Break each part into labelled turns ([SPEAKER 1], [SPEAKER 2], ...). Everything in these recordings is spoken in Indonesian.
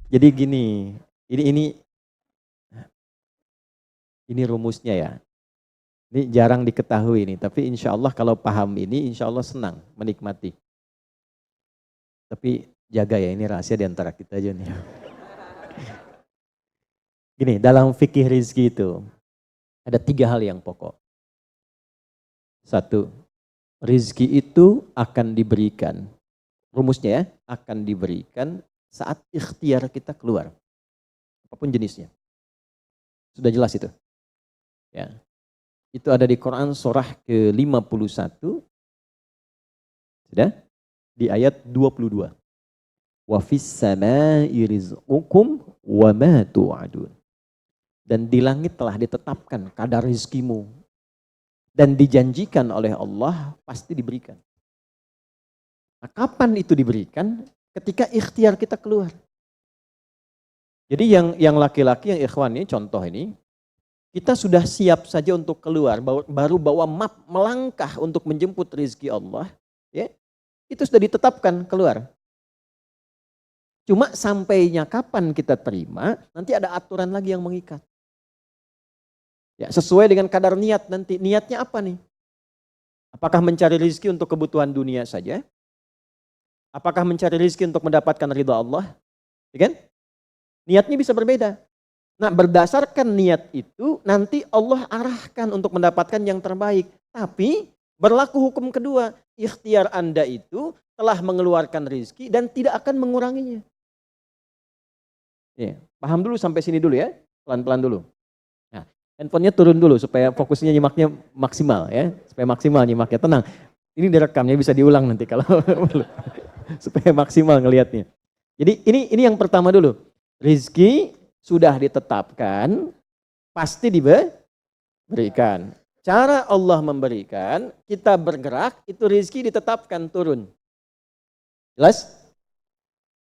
[SPEAKER 1] Jadi gini, ini ini rumusnya ya. Ini jarang diketahui nih, tapi insya Allah kalau paham ini, insya Allah senang menikmati. Tapi jaga ya, ini rahasia di antara kita aja nih. Gini, dalam fikih rizki itu ada 3 hal yang pokok. 1, rizki itu akan diberikan. Rumusnya ya, akan diberikan saat ikhtiar kita keluar. Apapun jenisnya. Sudah jelas itu. Ya. Itu ada di Quran surah ke-51. Sudah? Di ayat 22. Wa fis samaa'i rizqukum wa ma tu'adun. Dan di langit telah ditetapkan kadar rizkimu. Dan dijanjikan oleh Allah pasti diberikan. Nah, kapan itu diberikan? Ketika ikhtiar kita keluar. Jadi yang laki-laki, yang ikhwan ini, contoh ini, kita sudah siap saja untuk keluar, baru bawa map melangkah untuk menjemput rezeki Allah, ya, itu sudah ditetapkan keluar. Cuma sampainya kapan kita terima, nanti ada aturan lagi yang mengikat. Ya, sesuai dengan kadar niat nanti. Niatnya apa nih? Apakah mencari rezeki untuk kebutuhan dunia saja? Apakah mencari rezeki untuk mendapatkan ridha Allah? Ya kan? Niatnya bisa berbeda. Nah, berdasarkan niat itu nanti Allah arahkan untuk mendapatkan yang terbaik. Tapi berlaku hukum kedua, ikhtiar Anda itu telah mengeluarkan rezeki dan tidak akan menguranginya. Ya, paham dulu sampai sini dulu ya, pelan-pelan dulu. Nah, handphonenya turun dulu supaya fokusnya nyimaknya maksimal ya, supaya maksimal nyimaknya, tenang. Ini direkamnya bisa diulang nanti kalau supaya maksimal ngelihatnya. Jadi ini yang pertama dulu. Rizki sudah ditetapkan, pasti diberikan. Cara Allah memberikan, kita bergerak, itu rizki ditetapkan turun. Jelas?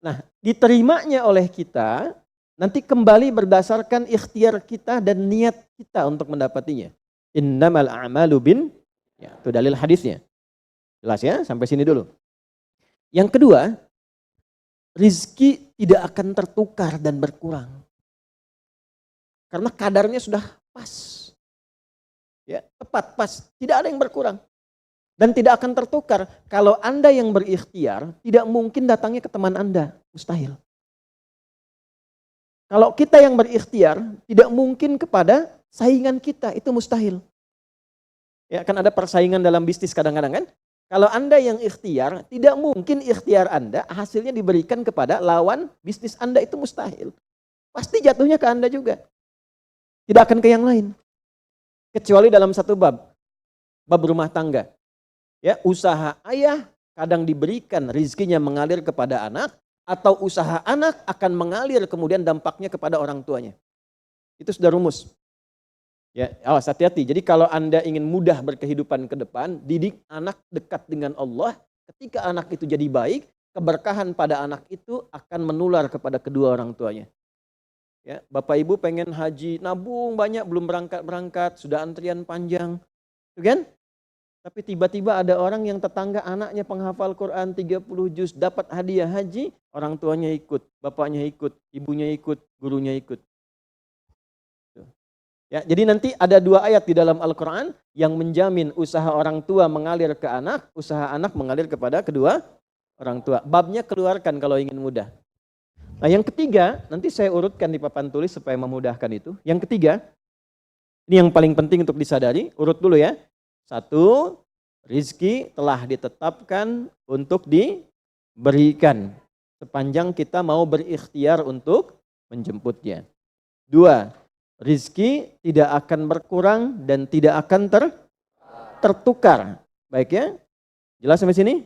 [SPEAKER 1] Nah, diterimanya oleh kita, nanti kembali berdasarkan ikhtiar kita dan niat kita untuk mendapatinya. Innamal a'malu bin, ya, itu dalil hadisnya. Jelas ya, sampai sini dulu. Yang kedua, rizki tidak akan tertukar dan berkurang. Karena kadarnya sudah pas. Ya, tepat, pas. Tidak ada yang berkurang. Dan tidak akan tertukar. Kalau Anda yang berikhtiar, tidak mungkin datangnya ke teman Anda. Mustahil. Kalau kita yang berikhtiar, tidak mungkin kepada saingan kita. Itu mustahil. Ya, kan ada persaingan dalam bisnis kadang-kadang kan. Kalau Anda yang ikhtiar, tidak mungkin ikhtiar Anda hasilnya diberikan kepada lawan bisnis Anda, itu mustahil. Pasti jatuhnya ke Anda juga. Tidak akan ke yang lain. Kecuali dalam satu bab rumah tangga. Ya, usaha ayah kadang diberikan rizkinya mengalir kepada anak, atau usaha anak akan mengalir kemudian dampaknya kepada orang tuanya. Itu sudah rumus. Ya, awas hati-hati. Jadi kalau Anda ingin mudah berkehidupan ke depan, didik anak dekat dengan Allah. Ketika anak itu jadi baik, keberkahan pada anak itu akan menular kepada kedua orang tuanya. Ya, Bapak Ibu pengen haji, nabung banyak, belum berangkat, sudah antrian panjang. Itu kan? Tapi tiba-tiba ada orang yang tetangga anaknya penghafal Quran 30 juz, dapat hadiah haji, orang tuanya ikut, bapaknya ikut, ibunya ikut, gurunya ikut. Ya, jadi nanti ada 2 ayat di dalam Al-Quran yang menjamin usaha orang tua mengalir ke anak, usaha anak mengalir kepada kedua orang tua. Babnya keluarkan kalau ingin mudah. Nah, yang ketiga, nanti saya urutkan di papan tulis supaya memudahkan itu. Yang ketiga, ini yang paling penting untuk disadari, urut dulu ya. 1, rizki telah ditetapkan untuk diberikan sepanjang kita mau berikhtiar untuk menjemputnya. 2, rizki tidak akan berkurang dan tidak akan tertukar. Baik ya? Jelas sampai sini?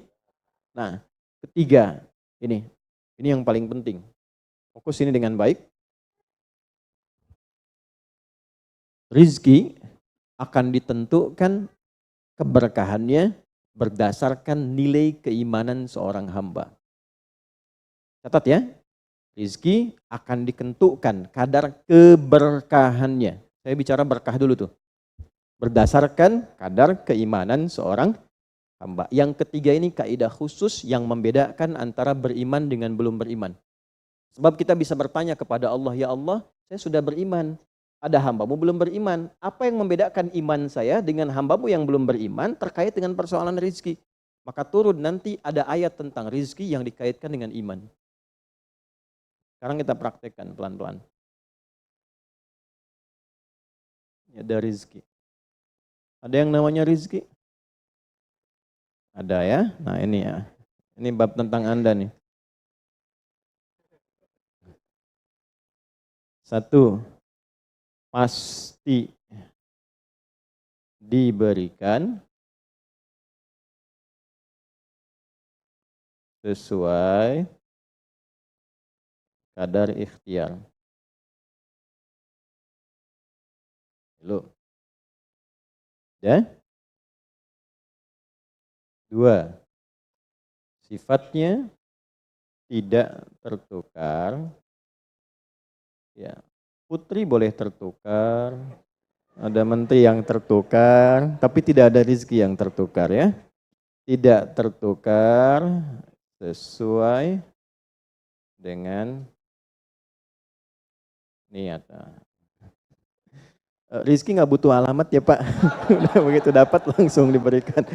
[SPEAKER 1] Nah, ketiga, ini yang paling penting. Fokus ini dengan baik. Rizki akan ditentukan keberkahannya berdasarkan nilai keimanan seorang hamba. Catat ya, rizki akan ditentukan kadar keberkahannya. Saya bicara berkah dulu tuh. Berdasarkan kadar keimanan seorang hamba. Yang ketiga ini kaidah khusus yang membedakan antara beriman dengan belum beriman. Sebab kita bisa bertanya kepada Allah, ya Allah, saya sudah beriman. Ada hambamu belum beriman. Apa yang membedakan iman saya dengan hambamu yang belum beriman terkait dengan persoalan rizki? Maka turun nanti ada ayat tentang rizki yang dikaitkan dengan iman. Sekarang kita praktekkan pelan-pelan. Ada rizki. Ada yang namanya rizki? Ada ya. Nah ini ya. Ini bab tentang Anda nih. 1. Pasti diberikan sesuai kadar ikhtiar. Lalu. Ya? 2. Sifatnya tidak tertukar. Ya. Putri boleh tertukar. Ada menteri yang tertukar, tapi tidak ada rezeki yang tertukar ya. Tidak tertukar sesuai dengan niat. Rizki nggak butuh alamat ya Pak. Udah begitu dapat langsung diberikan.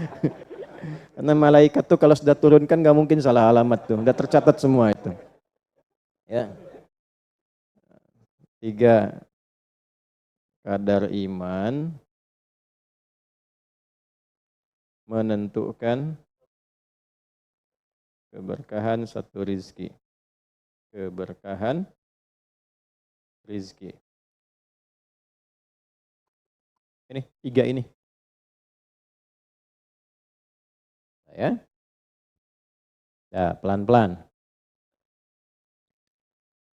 [SPEAKER 1] Karena malaikat tuh kalau sudah turunkan nggak mungkin salah alamat tuh. Udah tercatat semua itu. Ya. 3. Kadar iman menentukan keberkahan satu rizki. Keberkahan rizki. Ini 3 ini. Ya. Ya, pelan-pelan.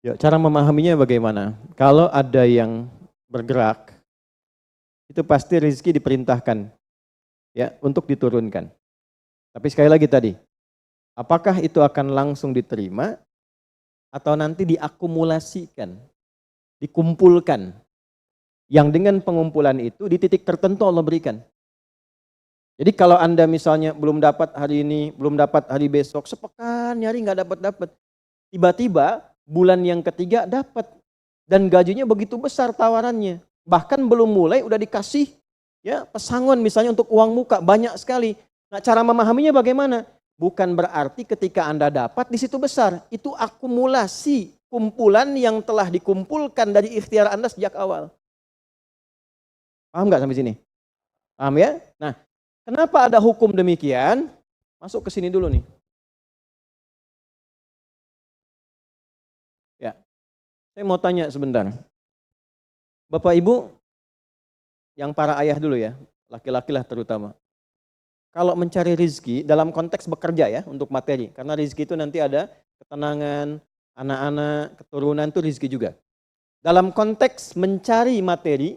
[SPEAKER 1] Ya, cara memahaminya bagaimana? Kalau ada yang bergerak, itu pasti rezeki diperintahkan ya untuk diturunkan. Tapi sekali lagi tadi, apakah itu akan langsung diterima atau nanti diakumulasikan, dikumpulkan? Yang dengan pengumpulan itu di titik tertentu Allah berikan. Jadi kalau Anda misalnya belum dapat hari ini, belum dapat hari besok, sepekan nyari nggak dapat. Tiba-tiba bulan yang ketiga dapat. Dan gajinya begitu besar tawarannya. Bahkan belum mulai udah dikasih ya pesangon misalnya untuk uang muka banyak sekali. Nah, cara memahaminya bagaimana? Bukan berarti ketika Anda dapat di situ besar. Itu akumulasi kumpulan yang telah dikumpulkan dari ikhtiar Anda sejak awal. Paham nggak sampai sini? Paham ya? Nah, kenapa ada hukum demikian? Masuk ke sini dulu nih. Ya. Saya mau tanya sebentar. Bapak Ibu, yang para ayah dulu ya, laki-laki lah terutama. Kalau mencari rizki dalam konteks bekerja ya, untuk materi. Karena rizki itu nanti ada ketenangan, anak-anak, keturunan itu rizki juga. Dalam konteks mencari materi,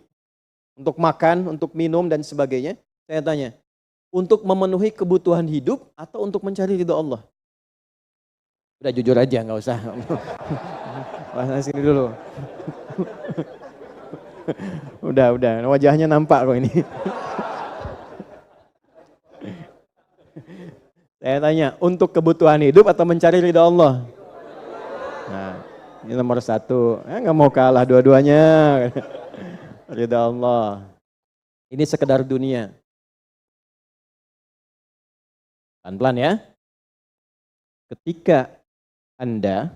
[SPEAKER 1] untuk makan, untuk minum dan sebagainya, saya tanya, untuk memenuhi kebutuhan hidup atau untuk mencari ridho Allah? Udah jujur aja, nggak usah. Bahas sini dulu. Udah, wajahnya nampak kok ini. Saya tanya, untuk kebutuhan hidup atau mencari ridha Allah? Nah, ini nomor 1. Nggak mau kalah dua-duanya. Ridha Allah. Ini sekedar dunia. Pelan-pelan ya. Ketika Anda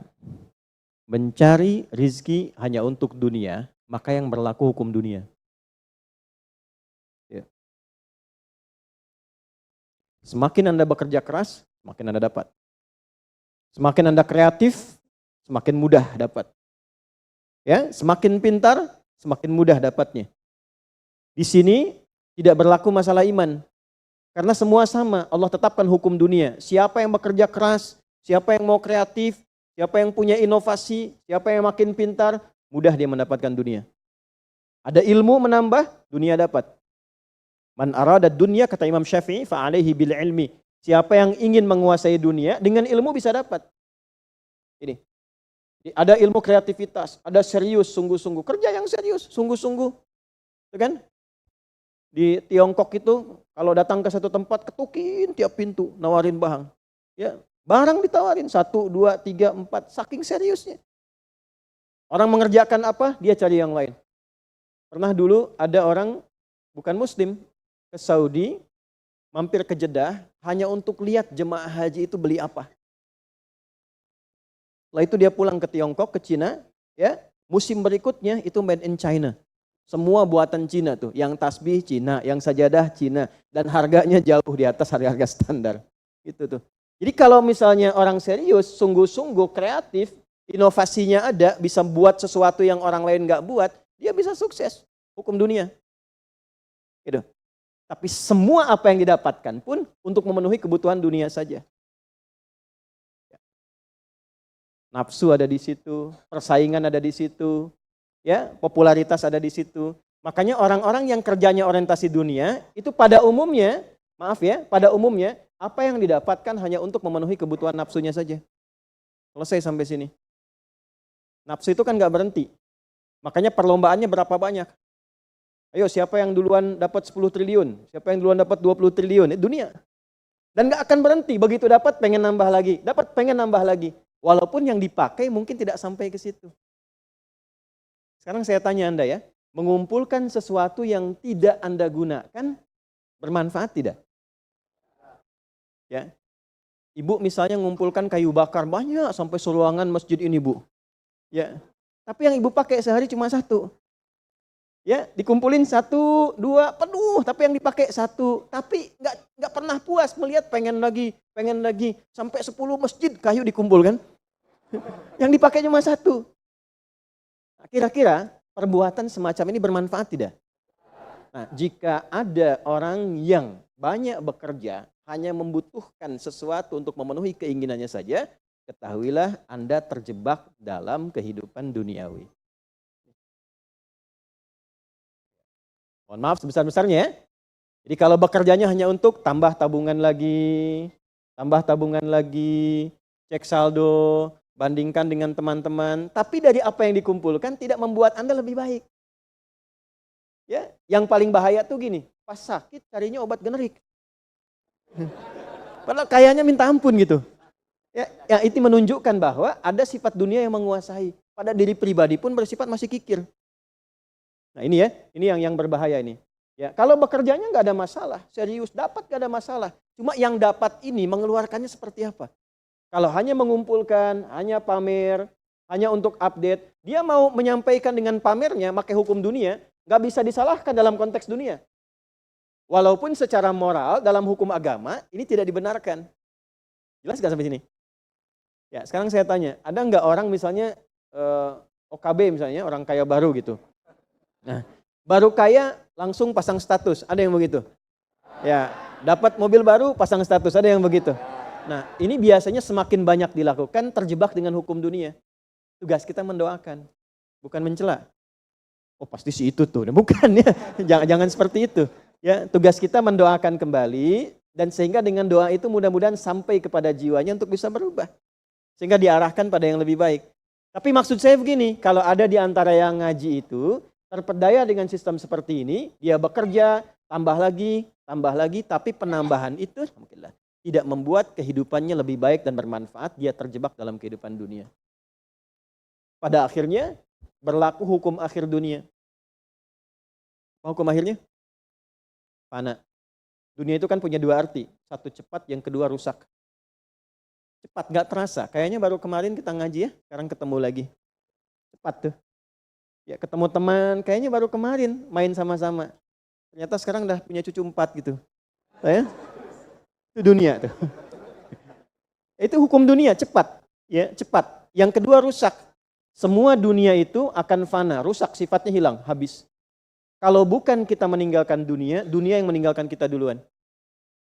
[SPEAKER 1] mencari rizki hanya untuk dunia, maka yang berlaku hukum dunia. Ya. Semakin Anda bekerja keras, semakin Anda dapat. Semakin Anda kreatif, semakin mudah dapat. Ya, semakin pintar, semakin mudah dapatnya. Di sini tidak berlaku masalah iman. Karena semua sama, Allah tetapkan hukum dunia. Siapa yang bekerja keras, siapa yang mau kreatif, siapa yang punya inovasi, siapa yang makin pintar, mudah dia mendapatkan dunia. Ada ilmu menambah, dunia dapat. Man arada dunia, kata Imam Syafi'i, fa'alaihi bil ilmi. Siapa yang ingin menguasai dunia, dengan ilmu bisa dapat. Ini. Ada ilmu kreativitas, ada serius, sungguh-sungguh. Kerja yang serius, sungguh-sungguh. Itu kan? Di Tiongkok itu, kalau datang ke satu tempat, ketukin tiap pintu, nawarin barang. Ya, barang ditawarin, 1, 2, 3, 4, saking seriusnya. Orang mengerjakan apa, dia cari yang lain. Pernah dulu ada orang bukan muslim ke Saudi, mampir ke Jeddah hanya untuk lihat jemaah haji itu beli apa. Setelah itu dia pulang ke Tiongkok, ke Cina, ya. Musim berikutnya itu made in China. Semua buatan Cina tuh, yang tasbih Cina, yang sajadah Cina, dan harganya jauh di atas harga-harga standar. Gitu tuh. Jadi kalau misalnya orang serius, sungguh-sungguh kreatif, inovasinya ada, bisa buat sesuatu yang orang lain nggak buat, dia bisa sukses. Hukum dunia. Gitu. Tapi semua apa yang didapatkan pun untuk memenuhi kebutuhan dunia saja. Nafsu ada di situ, persaingan ada di situ, ya, popularitas ada di situ. Makanya orang-orang yang kerjanya orientasi dunia itu pada umumnya, pada umumnya apa yang didapatkan hanya untuk memenuhi kebutuhan nafsunya saja. Selesai sampai sini. Nafsu itu kan nggak berhenti. Makanya perlombaannya berapa banyak? Ayo siapa yang duluan dapat 10 triliun? Siapa yang duluan dapat 20 triliun? Dunia. Dan nggak akan berhenti. Begitu dapat pengen nambah lagi. Dapat pengen nambah lagi. Walaupun yang dipakai mungkin tidak sampai ke situ. Sekarang saya tanya Anda ya. Mengumpulkan sesuatu yang tidak Anda gunakan bermanfaat tidak? Ya. Ibu misalnya mengumpulkan kayu bakar banyak sampai seruangan masjid ini, Bu. Ya. Tapi yang ibu pakai sehari cuma satu. Ya, dikumpulin 1, 2, penuh, tapi yang dipakai 1. Tapi nggak pernah puas melihat pengen lagi, sampai 10 masjid kayu dikumpulkan. Yang dipakai cuma 1. Kira-kira perbuatan semacam ini bermanfaat tidak? Nah, jika ada orang yang banyak bekerja, hanya membutuhkan sesuatu untuk memenuhi keinginannya saja, ketahuilah Anda terjebak dalam kehidupan duniawi. Mohon maaf sebesar-besarnya ya. Jadi kalau bekerjanya hanya untuk tambah tabungan lagi, cek saldo, bandingkan dengan teman-teman, tapi dari apa yang dikumpulkan tidak membuat Anda lebih baik. Ya, yang paling bahaya tuh gini, pas sakit carinya obat generik. Padahal kayaknya minta ampun gitu. Ya, yang itu menunjukkan bahwa ada sifat dunia yang menguasai. Pada diri pribadi pun bersifat masih kikir. Nah ini ya, ini yang berbahaya ini. Ya, kalau bekerjanya nggak ada masalah, serius dapat nggak ada masalah. Cuma yang dapat ini mengeluarkannya seperti apa? Kalau hanya mengumpulkan, hanya pamer, hanya untuk update, dia mau menyampaikan dengan pamernya, pakai hukum dunia, nggak bisa disalahkan dalam konteks dunia. Walaupun secara moral dalam hukum agama ini tidak dibenarkan. Jelas nggak sampai sini? Ya, sekarang saya tanya, ada nggak orang misalnya OKB misalnya, orang kaya baru gitu. Nah, baru kaya langsung pasang status, ada yang begitu? Ya, dapat mobil baru pasang status, ada yang begitu? Nah, ini biasanya semakin banyak dilakukan terjebak dengan hukum dunia. Tugas kita mendoakan, bukan mencela. Oh, pasti si itu tuh. Bukan ya. Jangan seperti itu. Ya, tugas kita mendoakan kembali dan sehingga dengan doa itu mudah-mudahan sampai kepada jiwanya untuk bisa berubah. Sehingga diarahkan pada yang lebih baik. Tapi maksud saya begini, kalau ada di antara yang ngaji itu terpedaya dengan sistem seperti ini, dia bekerja, tambah lagi, tapi penambahan itu alhamdulillah tidak membuat kehidupannya lebih baik dan bermanfaat, dia terjebak dalam kehidupan dunia. Pada akhirnya berlaku hukum akhir dunia. Hukum akhirnya? Fana. Dunia itu kan punya 2 arti, satu cepat, yang kedua rusak. Cepat, gak terasa, kayaknya baru kemarin kita ngaji ya, sekarang ketemu lagi. Cepat tuh. Ya ketemu teman, kayaknya baru kemarin main sama-sama. Ternyata sekarang udah punya cucu 4 gitu. Ya? Itu dunia tuh. Itu hukum dunia, cepat. Ya, cepat. Yang kedua rusak. Semua dunia itu akan fana, rusak, sifatnya hilang, habis. Kalau bukan kita meninggalkan dunia, dunia yang meninggalkan kita duluan.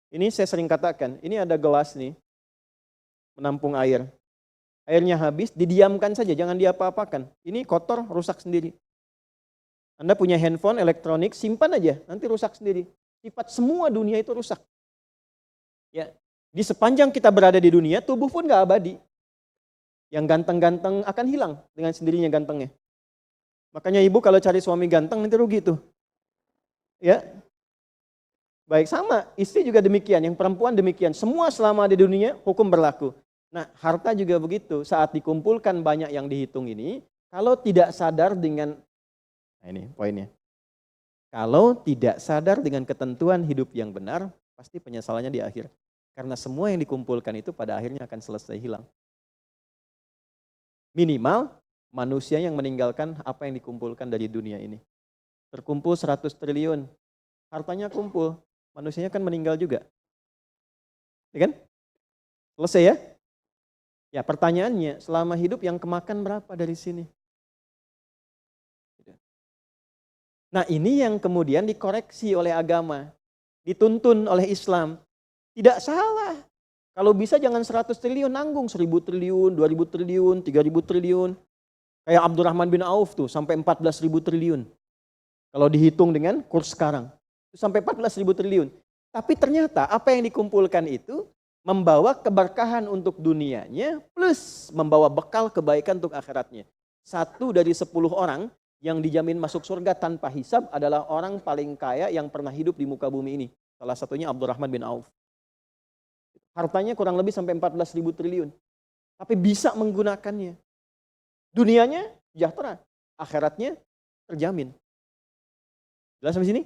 [SPEAKER 1] Ini saya sering katakan, ini ada gelas nih, menampung air. Airnya habis, didiamkan saja, jangan diapa-apakan. Ini kotor, rusak sendiri. Anda punya handphone, elektronik, simpan aja, nanti rusak sendiri. Sifat semua dunia itu rusak. Ya, di sepanjang kita berada di dunia, tubuh pun gak abadi. Yang ganteng-ganteng akan hilang dengan sendirinya gantengnya. Makanya ibu kalau cari suami ganteng nanti rugi tuh. Ya, baik sama, istri juga demikian, yang perempuan demikian. Semua selama di dunia hukum berlaku. Nah, harta juga begitu. Saat dikumpulkan banyak yang dihitung ini, Kalau tidak sadar dengan, nah ini poinnya. Kalau tidak sadar dengan ketentuan hidup yang benar, pasti penyesalannya di akhir. Karena semua yang dikumpulkan itu pada akhirnya akan selesai hilang. Minimal manusia yang meninggalkan apa yang dikumpulkan dari dunia ini. Terkumpul 100 triliun, hartanya kumpul, manusianya kan meninggal juga. Ya kan? Selesai ya? Ya pertanyaannya, selama hidup yang kemakan berapa dari sini? Nah ini yang kemudian dikoreksi oleh agama, dituntun oleh Islam. Tidak salah. Kalau bisa jangan 100 triliun, nanggung 1000 triliun, 2000 triliun, 3000 triliun. Kayak Abdurrahman bin Auf tuh sampai 14.000 triliun. Kalau dihitung dengan kurs sekarang, sampai 14.000 triliun. Tapi ternyata apa yang dikumpulkan itu membawa keberkahan untuk dunianya plus membawa bekal kebaikan untuk akhiratnya. 1 dari 10 orang yang dijamin masuk surga tanpa hisab adalah orang paling kaya yang pernah hidup di muka bumi ini. Salah satunya Abdurrahman bin Auf. Hartanya kurang lebih sampai 14.000 triliun. Tapi bisa menggunakannya. Dunianya sejahtera, akhiratnya terjamin. Jelas sampai sini?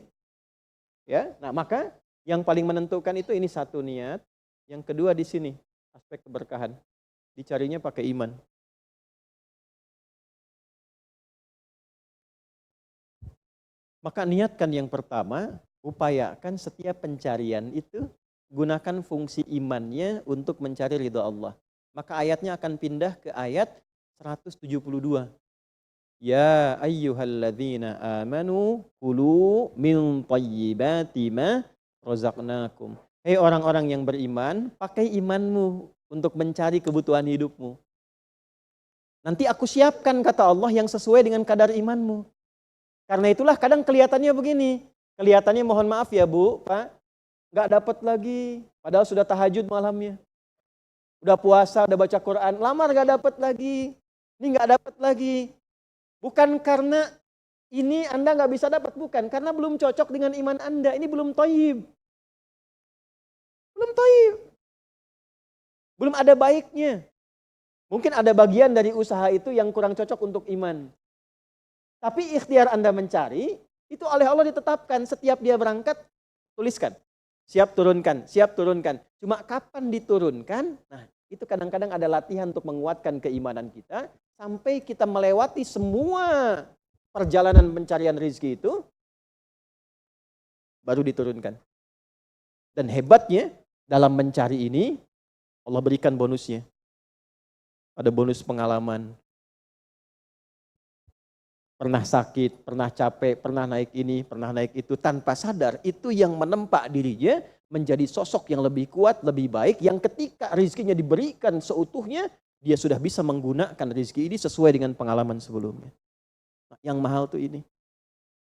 [SPEAKER 1] Ya, nah maka yang paling menentukan itu ini satu niat, yang kedua di sini aspek keberkahan. Dicarinya pakai iman. Maka niatkan yang pertama, upayakan setiap pencarian itu gunakan fungsi imannya untuk mencari ridha Allah. Maka ayatnya akan pindah ke ayat 172. Ya ayyuhalladzina amanu kulu min thayyibati ma razaqnakum. Hei orang-orang yang beriman, pakai imanmu untuk mencari kebutuhan hidupmu. Nanti aku siapkan kata Allah yang sesuai dengan kadar imanmu. Karena itulah kadang kelihatannya begini. Kelihatannya mohon maaf ya Bu, Pak. Nggak dapat lagi. Padahal sudah tahajud malamnya. Udah puasa, udah baca Quran. Lamar nggak dapat lagi. Ini nggak dapat lagi. Bukan karena ini Anda nggak bisa dapat. Bukan. Karena belum cocok dengan iman Anda. Ini belum thayyib. Belum thayyib. Belum ada baiknya. Mungkin ada bagian dari usaha itu yang kurang cocok untuk iman. Tapi ikhtiar Anda mencari, itu oleh Allah ditetapkan. Setiap dia berangkat, tuliskan. Siap turunkan, siap turunkan. Cuma kapan diturunkan? Nah, itu kadang-kadang ada latihan untuk menguatkan keimanan kita. Sampai kita melewati semua perjalanan pencarian rezeki itu, baru diturunkan. Dan hebatnya, dalam mencari ini, Allah berikan bonusnya. Ada bonus pengalaman. Pernah sakit, pernah capek, pernah naik ini, pernah naik itu, tanpa sadar itu yang menempa dirinya menjadi sosok yang lebih kuat, lebih baik, yang ketika rezekinya diberikan seutuhnya, dia sudah bisa menggunakan rezeki ini sesuai dengan pengalaman sebelumnya. Nah, yang mahal tuh ini.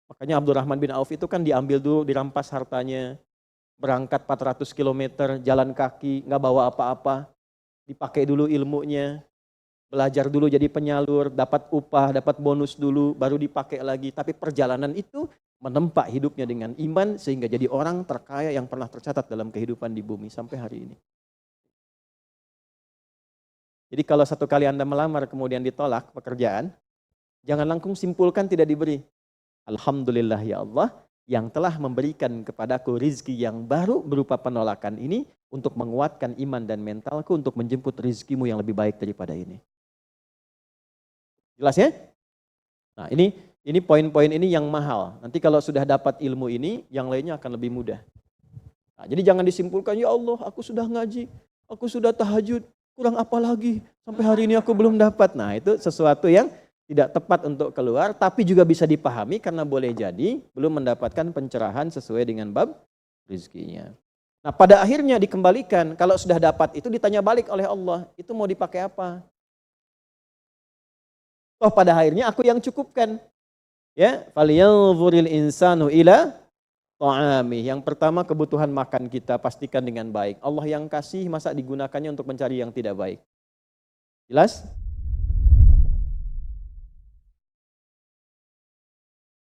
[SPEAKER 1] Makanya Abdurrahman bin Auf itu kan diambil dulu, dirampas hartanya, berangkat 400 km, jalan kaki, nggak bawa apa-apa, dipakai dulu ilmunya, belajar dulu jadi penyalur, dapat upah, dapat bonus dulu, baru dipakai lagi. Tapi perjalanan itu menempa hidupnya dengan iman sehingga jadi orang terkaya yang pernah tercatat dalam kehidupan di bumi sampai hari ini. Jadi kalau satu kali Anda melamar kemudian ditolak pekerjaan, jangan langsung simpulkan tidak diberi. Alhamdulillah ya Allah yang telah memberikan kepadaku rizki yang baru berupa penolakan ini untuk menguatkan iman dan mentalku untuk menjemput rizkimu yang lebih baik daripada ini. Jelas ya? Nah ini poin-poin ini yang mahal. Nanti kalau sudah dapat ilmu ini, yang lainnya akan lebih mudah. Nah, jadi jangan disimpulkan, ya Allah aku sudah ngaji, aku sudah tahajud, kurang apa lagi? Sampai hari ini aku belum dapat. Nah itu sesuatu yang tidak tepat untuk keluar, tapi juga bisa dipahami karena boleh jadi belum mendapatkan pencerahan sesuai dengan bab rezekinya. Nah pada akhirnya dikembalikan, kalau sudah dapat itu ditanya balik oleh Allah, itu mau dipakai apa? Oh pada akhirnya aku yang cukupkan. Ya, falyanzuril insanu ila ta'ami. Yang pertama kebutuhan makan kita pastikan dengan baik. Allah yang kasih masa digunakannya untuk mencari yang tidak baik. Jelas?